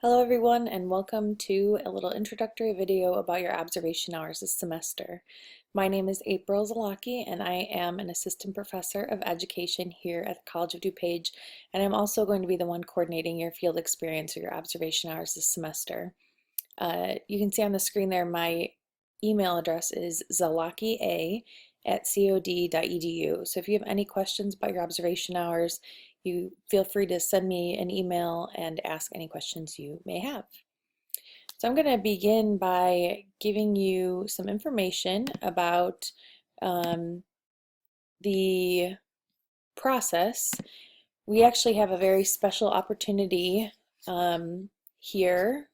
Hello everyone, and welcome to a little introductory video about your observation hours this semester. My name is April Zalaki and I am an assistant professor of education here at the College of DuPage, and I'm also going to be the one coordinating your field experience or your observation hours this semester. You can see on the screen there my email address is zalakia@cod.edu. So if you have any questions about your observation hours, you feel free to send me an email and ask any questions you may have. So I'm going to begin by giving you some information about the process. We actually have a very special opportunity here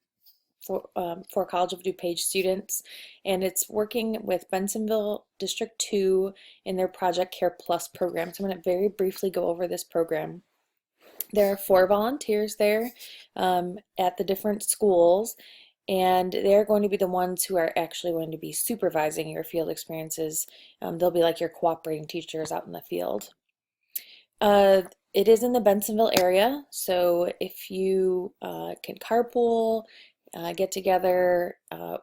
for College of DuPage students, and it's working with Bensonville District 2 in their Project Care Plus program. So I'm going to very briefly go over this program. There are 4 volunteers there at the different schools, and they're going to be the ones who are actually going to be supervising your field experiences. They'll be like your cooperating teachers out in the field. It is in the Bensonville area, so if you can carpool, get together,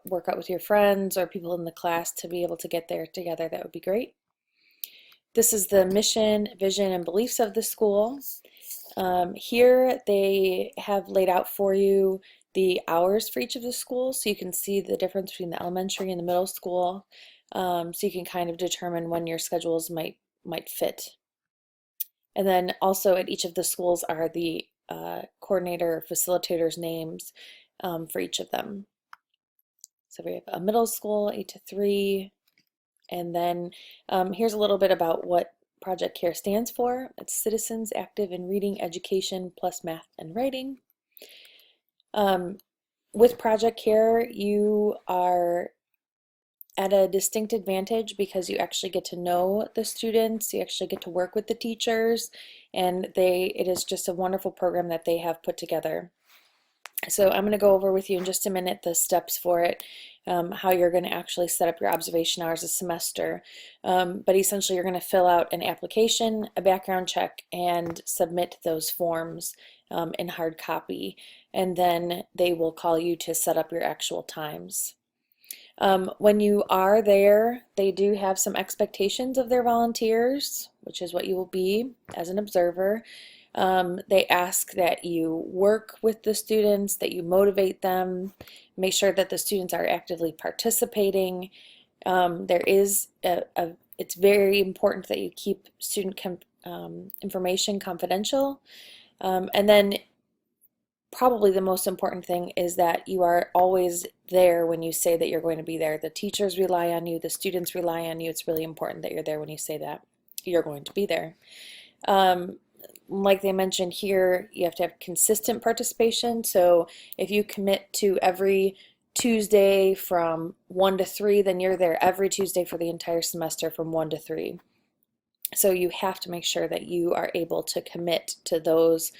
work out with your friends or people in the class to be able to get there together, that would be great. This is the mission, vision, and beliefs of the school. Here they have laid out for you the hours for each of the schools, so you can see the difference between the elementary and the middle school, so you can kind of determine when your schedules might fit. And then also at each of the schools are the coordinator or facilitators' names for each of them. So we have a middle school, 8 to 3, and then here's a little bit about what Project CARE stands for. It's Citizens Active in Reading, Education, plus Math and Writing. With Project CARE, you are at a distinct advantage because you actually get to know the students, you actually get to work with the teachers, and it is just a wonderful program that they have put together. So I'm going to go over with you in just a minute the steps for it, how you're going to actually set up your observation hours a semester. But essentially you're going to fill out an application, a background check, and submit those forms in hard copy. And then they will call you to set up your actual times. When you are there, they do have some expectations of their volunteers, which is what you will be as an observer. They ask that you work with the students, that you motivate them, make sure that the students are actively participating. It's very important that you keep student information confidential. And then probably the most important thing is that you are always there when you say that you're going to be there. The teachers rely on you, the students rely on you. It's really important that you're there when you say that you're going to be there. Like they mentioned here, you have to have consistent participation. So if you commit to every Tuesday from 1 to 3, then you're there every Tuesday for the entire semester from 1 to 3. So you have to make sure that you are able to commit to those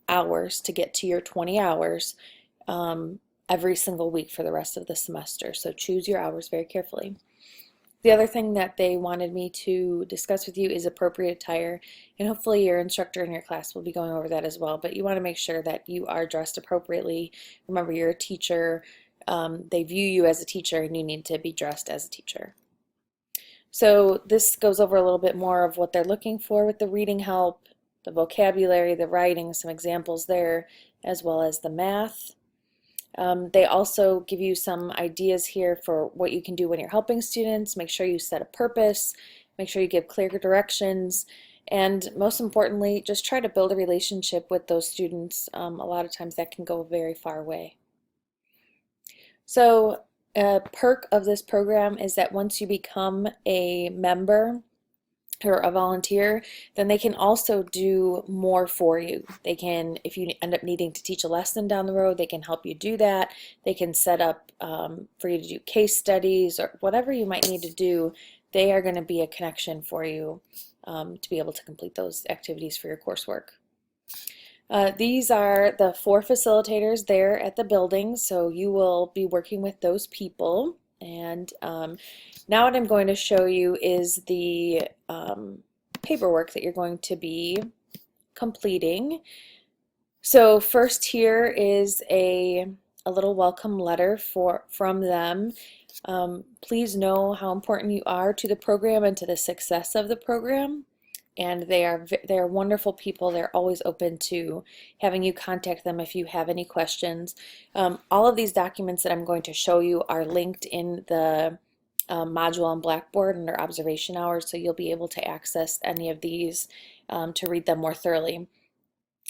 hours to get to your 20 hours every single week for the rest of the semester. So choose your hours very carefully. The other thing that they wanted me to discuss with you is appropriate attire, and hopefully your instructor in your class will be going over that as well, but you want to make sure that you are dressed appropriately. Remember, you're a teacher. They view you as a teacher and you need to be dressed as a teacher. So this goes over a little bit more of what they're looking for with the reading help, the vocabulary, the writing, some examples there, as well as the math. They also give you some ideas here for what you can do when you're helping students. Make sure you set a purpose, make sure you give clear directions, and most importantly, just try to build a relationship with those students. A lot of times that can go a very far way. So a perk of this program is that once you become a member or a volunteer, then they can also do more for you. They can, if you end up needing to teach a lesson down the road, they can help you do that. They can set up for you to do case studies or whatever you might need to do. They are going to be a connection for you to be able to complete those activities for your coursework. These are the 4 facilitators there at the building, so you will be working with those people. And now what I'm going to show you is the paperwork that you're going to be completing. So first here is a little welcome letter from them. Please know how important you are to the program and to the success of the program. And they are wonderful people. They're always open to having you contact them if you have any questions. All of these documents that I'm going to show you are linked in the module on Blackboard under observation hours, so you'll be able to access any of these to read them more thoroughly.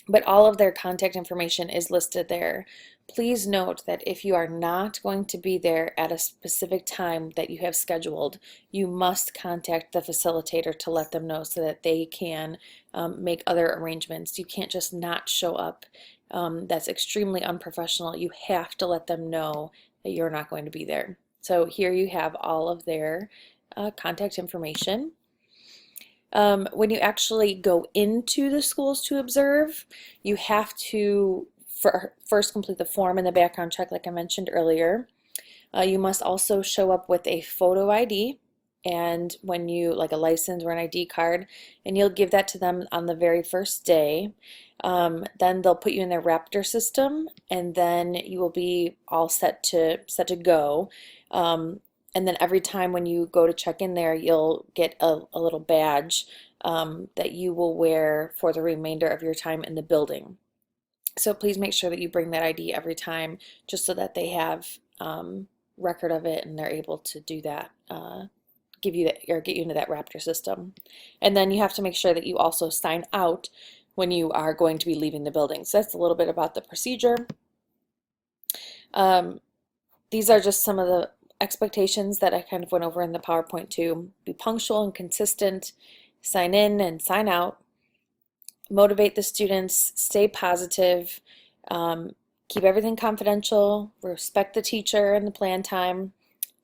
But all of their contact information is listed there. Please note that if you are not going to be there at a specific time that you have scheduled, you must contact the facilitator to let them know so that they can make other arrangements. You can't just not show up. That's extremely unprofessional. You have to let them know that you're not going to be there. So here you have all of their contact information. When you actually go into the schools to observe, you have to first complete the form and the background check like I mentioned earlier. You must also show up with a photo ID and when you, like a license or an ID card, and you'll give that to them on the very first day. Then they'll put you in their Raptor system, and then you will be all set to go. And then every time when you go to check in there, you'll get a little badge that you will wear for the remainder of your time in the building. So please make sure that you bring that ID every time, just so that they have record of it and they're able to do that, give you that or get you into that Raptor system. And then you have to make sure that you also sign out when you are going to be leaving the building. So that's a little bit about the procedure. These are just some of the expectations that I kind of went over in the PowerPoint too. Be punctual and consistent, sign in and sign out, motivate the students, stay positive, keep everything confidential, respect the teacher and the plan time.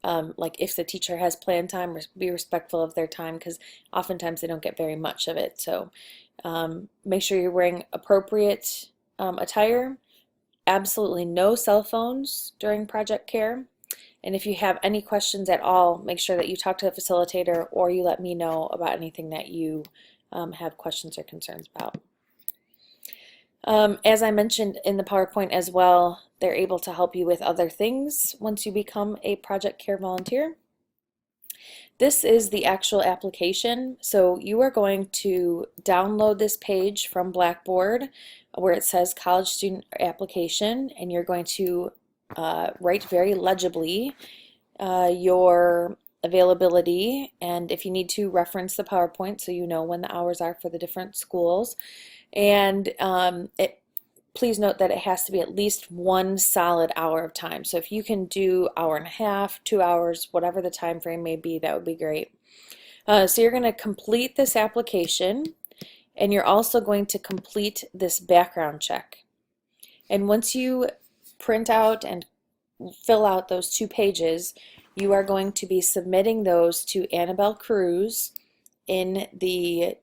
Like if the teacher has plan time, be respectful of their time because oftentimes they don't get very much of it. So make sure you're wearing appropriate attire. Absolutely no cell phones during project care. And if you have any questions at all, make sure that you talk to the facilitator or you let me know about anything that you have questions or concerns about. As I mentioned in the PowerPoint as well, they're able to help you with other things once you become a project care volunteer. This is the actual application. So you are going to download this page from Blackboard where it says college student application, and you're going to write very legibly your availability, and if you need to, reference the PowerPoint so you know when the hours are for the different schools. And please note that it has to be at least 1 solid hour of time. So if you can do hour and a half, 2 hours, whatever the time frame may be, that would be great. So you're going to complete this application, and you're also going to complete this background check. And once you print out and fill out those 2 pages, you are going to be submitting those to Annabelle Cruz in the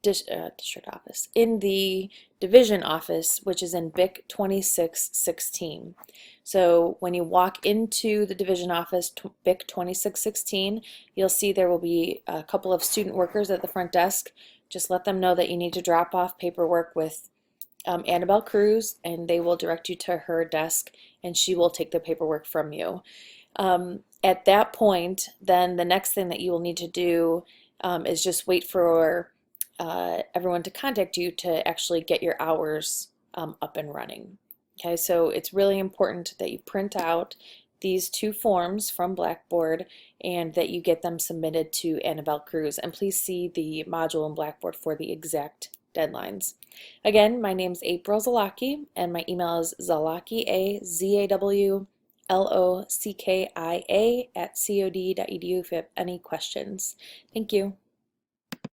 district office, in the division office, which is in BIC 2616. So when you walk into the division office, BIC 2616, you'll see there will be a couple of student workers at the front desk. Just let them know that you need to drop off paperwork with Annabelle Cruz, and they will direct you to her desk, and she will take the paperwork from you. At that point, then the next thing that you will need to do is just wait for everyone to contact you to actually get your hours up and running. Okay, so it's really important that you print out these 2 forms from Blackboard and that you get them submitted to Annabelle Cruz. And please see the module in Blackboard for the exact deadlines. Again, my name is April Zawlocki, and my email is zawlockia, ZAWLOCKIA @cod.edu if you have any questions. Thank you.